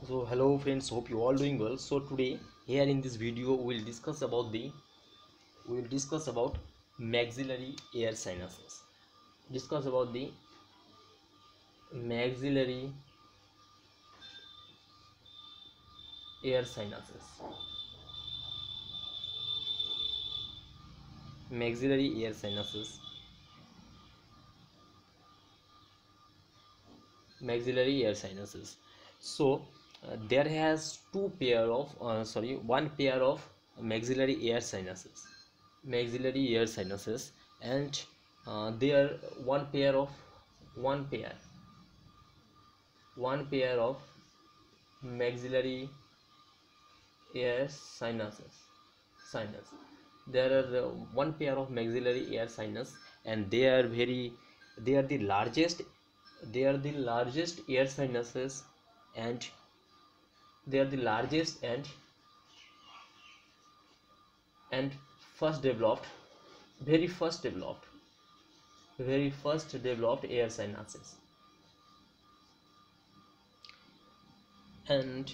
So hello friends, hope you all doing well. So today here in this video we will discuss about maxillary air sinuses. Discuss about the maxillary air sinuses. Maxillary air sinuses. Maxillary air sinuses. So there has one pair of maxillary air sinuses. Maxillary air sinuses, and there one pair one pair of maxillary air sinus. There are one pair of maxillary air sinus, and they are the largest air sinuses, and they are the largest and first developed very first developed air sinuses. And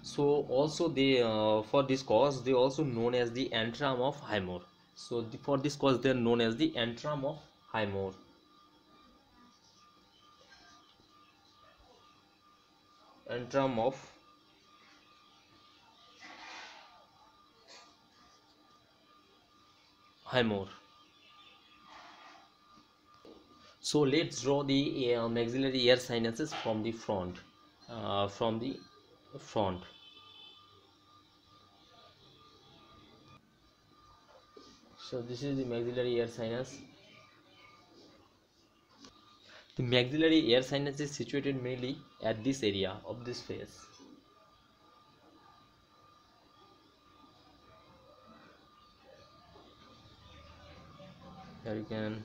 so also they for this cause they also known as the antrum of Highmore. So for this cause they are known as the antrum of Highmore. Antrum of Highmore. So let's draw the maxillary air sinuses from the front. So this is the maxillary air sinus. The maxillary air sinus is situated mainly at this area of this face. Here you can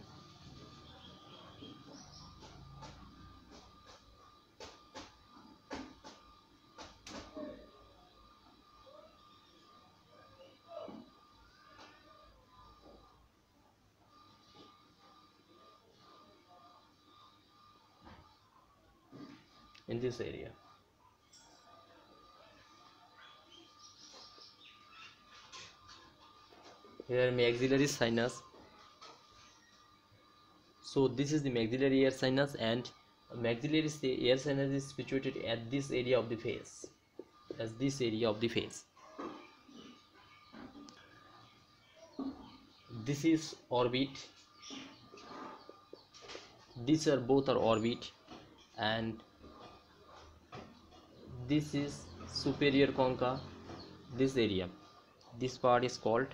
in this area. Here maxillary sinus. So this is the maxillary air sinus, and maxillary air sinus is situated at this area of the face, as this area of the face. This is orbit. These are both are orbit, and this is superior concha. This area, this part is called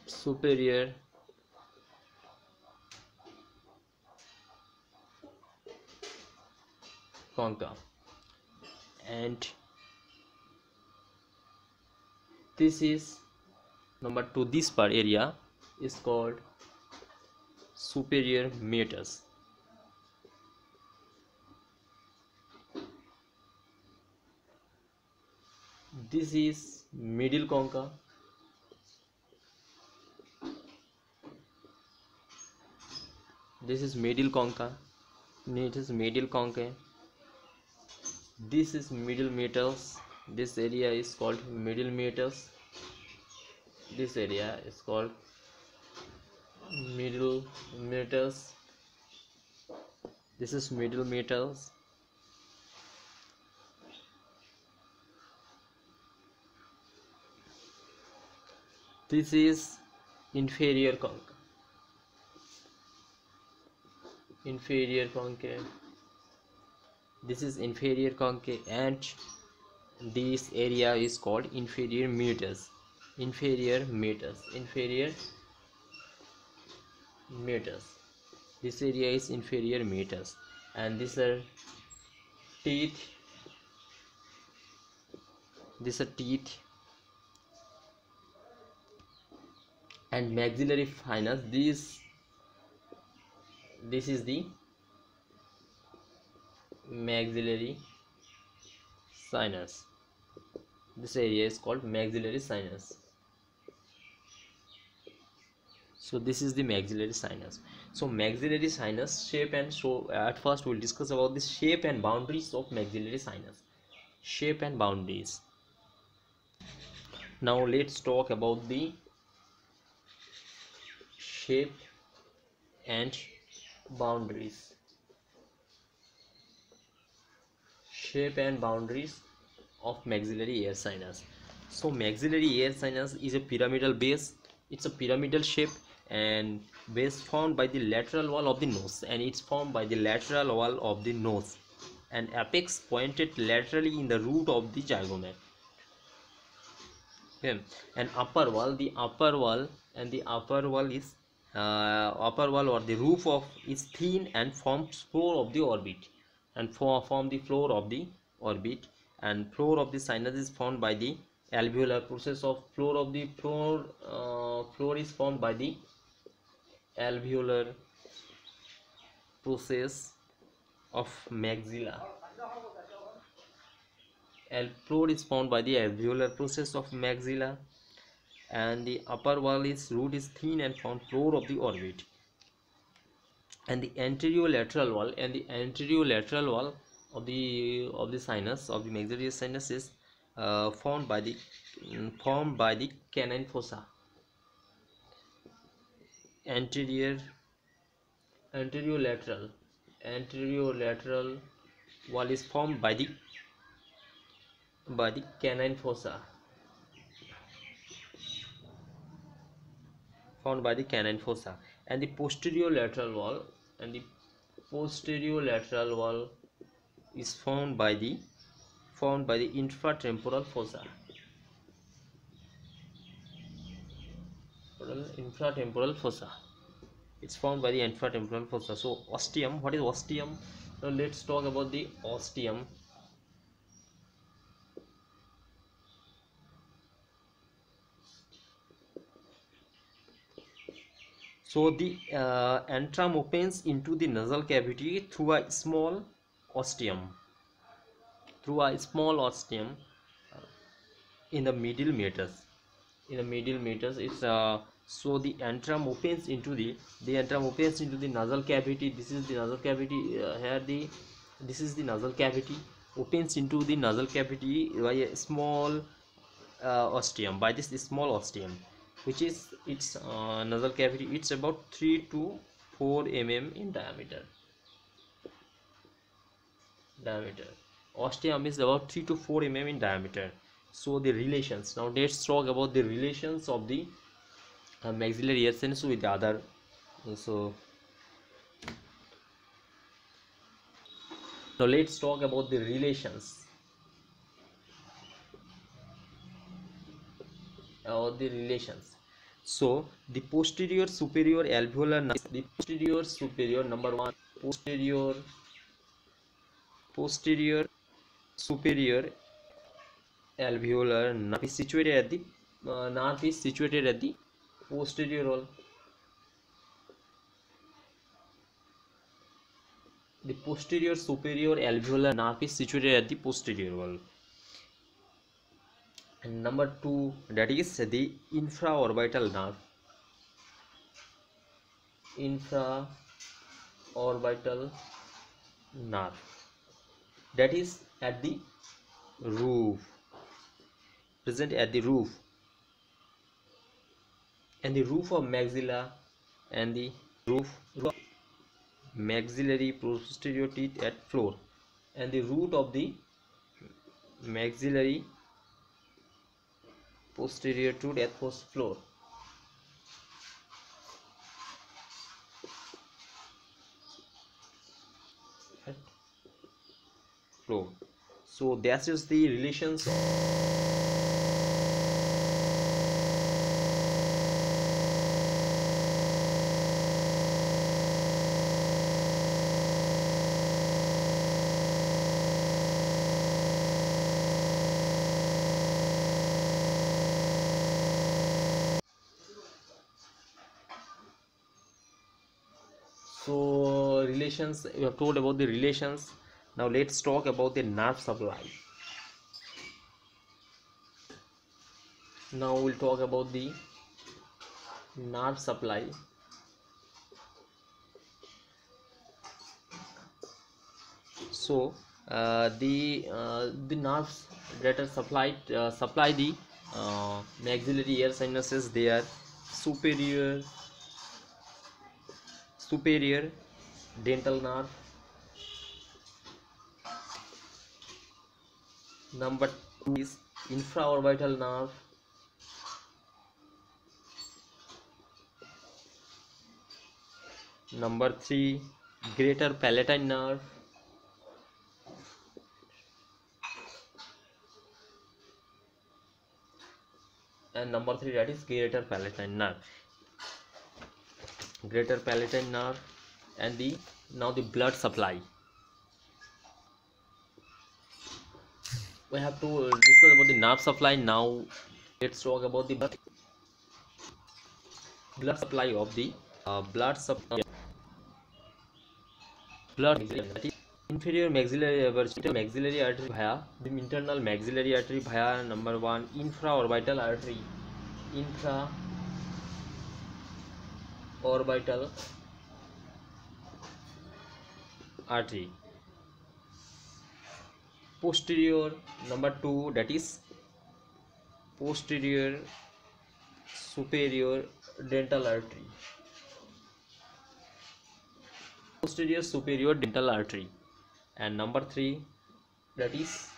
superior concha, and this is number 2. This part area is called superior meatus. This is middle concha. This is middle concha. This is middle meatus. This area is called middle meatus. This area is called middle meatus. This is middle meatus. This is inferior concha. This is inferior concha, and this area is called inferior meatus. This area is inferior meatus, and these are teeth. And maxillary sinus. This is the maxillary sinus. This area is called maxillary sinus. So this is the maxillary sinus. So maxillary sinus shape, and so at first we'll discuss about the shape and boundaries of maxillary sinus. Shape and boundaries. Now let's talk about the shape and boundaries. Shape and boundaries of maxillary air sinus. So maxillary air sinus is a pyramidal base. It's a pyramidal shape and base formed by the lateral wall of the nose, and it's formed by the lateral wall of the nose, and apex pointed laterally in the root of the zygomate. Okay. And upper wall, the upper wall, and the upper wall is upper wall or the roof of is thin and forms floor of the orbit, and form the floor of the orbit, and floor of the sinus is formed by the alveolar process of floor of the floor is formed by the alveolar process of maxilla. Floor is formed by the alveolar process of maxilla, and the upper wall is root is thin and form floor of the orbit, and the anterior lateral wall of the sinus of the maxillary sinus is formed by the canine fossa. Anterior anterior lateral anterior lateral wall is formed by the canine fossa, found by the canine fossa, and the posterior lateral wall and the posterior lateral wall is formed by the infratemporal fossa. Infratemporal fossa, it's formed by the infratemporal fossa. So ostium, what is ostium? Now let's talk about the ostium. So the antrum opens into the nasal cavity through a small ostium, in the middle meters. It's so the antrum opens into the nasal cavity. This is the nasal cavity. This is the nasal cavity, opens into the nasal cavity by a small ostium, by this small ostium, which is its nasal cavity. It's about 3 to 4 mm in diameter. Ostium is about 3 to 4 mm in diameter. So the relations, now let's talk about the relations of the maxillary air sinus with the other. So now let's talk about the relations So the posterior superior alveolar the posterior superior, number one, posterior superior alveolar nerve is situated at the posterior wall. The posterior superior alveolar nerve is situated at the posterior wall. And number two, that is the infraorbital nerve. Infraorbital nerve, that is at the roof, present at the roof, and the roof of maxilla, and the roof of maxillary posterior teeth at floor, and the root of the maxillary posterior tooth at floor. So that is the relations we have told about the relations. Now let's talk about the nerve supply. Now we'll talk about the nerve supply. So the nerves that are supply the maxillary air sinuses, they are superior dental nerve. Number 2 is infraorbital nerve. Number 3, greater palatine nerve. And number 3, that is greater palatine nerve. Greater palatine nerve. And now the blood supply. We have to discuss about the nerve supply. Now let's talk about the blood supply of the blood that is inferior maxillary artery via the internal maxillary artery via number 1 infraorbital artery, posterior. Number 2, that is posterior superior dental artery, posterior superior dental artery. And number 3, that is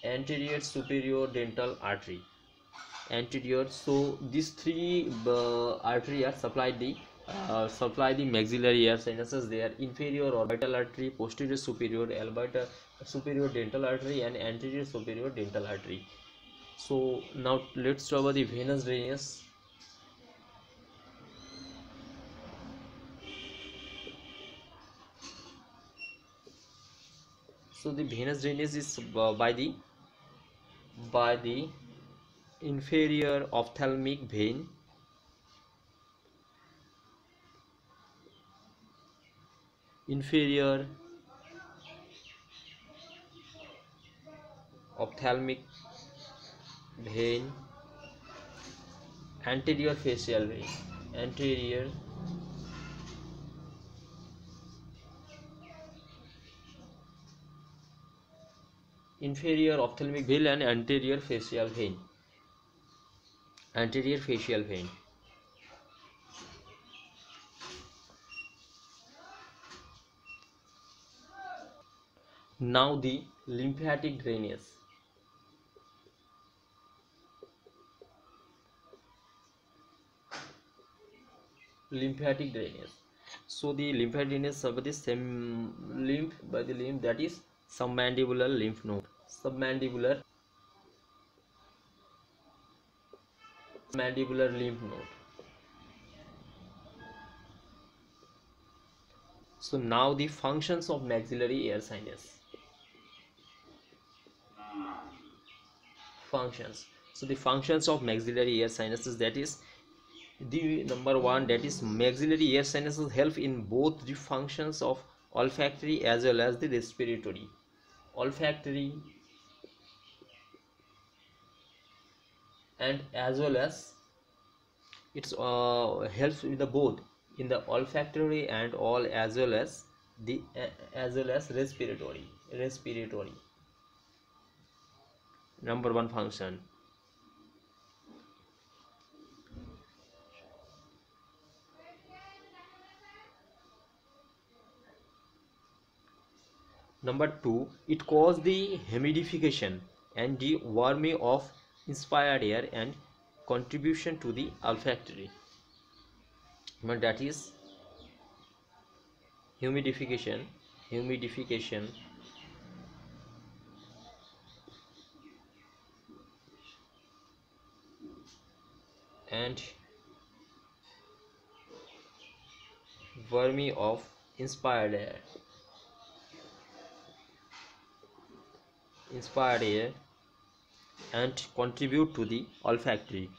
anterior superior dental artery, anterior. So these 3 artery are supply the maxillary air sinuses. They are inferior orbital artery, posterior superior dental artery, and anterior superior dental artery. So now let's talk about the venous drainage. So the venous drainage is by the inferior ophthalmic vein, inferior ophthalmic vein, anterior facial vein, anterior inferior ophthalmic vein and anterior facial vein, Now the lymphatic drainage. So the lymphatic drainage is by the same lymph, that is submandibular lymph node, submandibular lymph node. So now the functions of maxillary air sinus. So the functions of maxillary air sinuses, that is the number 1, that is maxillary air sinuses help in both the functions of olfactory as well as the respiratory. Olfactory and as well as it's helps with the both in the olfactory and all as well as respiratory. Number 1 function. Number 2, it causes the humidification and the warming of inspired air and contribution to the olfactory. But that is humidification and warming of inspired air and contribute to the olfactory.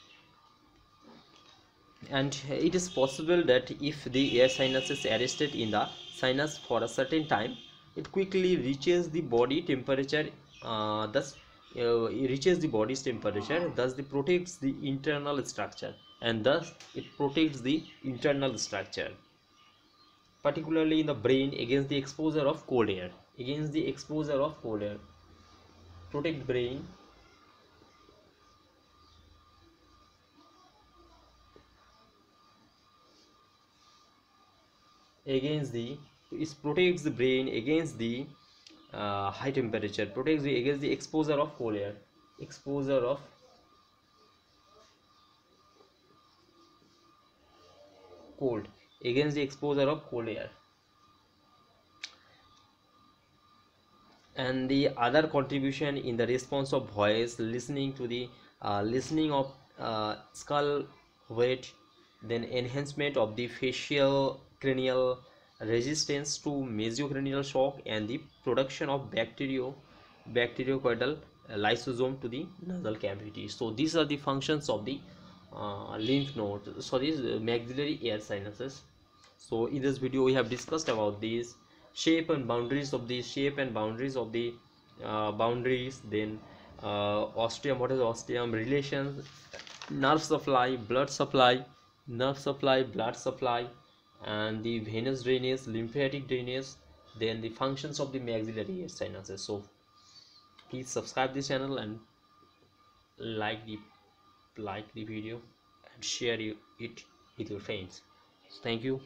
And it is possible that if the air sinus is arrested in the sinus for a certain time, it quickly reaches the body temperature, thus it reaches the body's temperature, thus it protects the internal structure. and thus it protects the internal structure, particularly in the brain, against the exposure of cold air. Against the exposure of cold air, protect brain against the, it protects the brain against the high temperature, protects the against the exposure of cold air, exposure of cold, against the exposure of cold air. And the other contribution in the response of voice, listening to the listening of skull weight, then enhancement of the facial cranial resistance to mesocranial shock, and the production of bacteriocoidal lysosome to the nasal cavity. So these are the functions of the lymph node, sorry, maxillary air sinuses. So in this video we have discussed about these shape and boundaries of the boundaries, then ostium, what is ostium, relations, nerve supply, blood supply, nerve supply, blood supply, and the venous drainage, lymphatic drainage, then the functions of the maxillary air sinuses. So please subscribe this channel and like the video and share it with your friends. Thank you.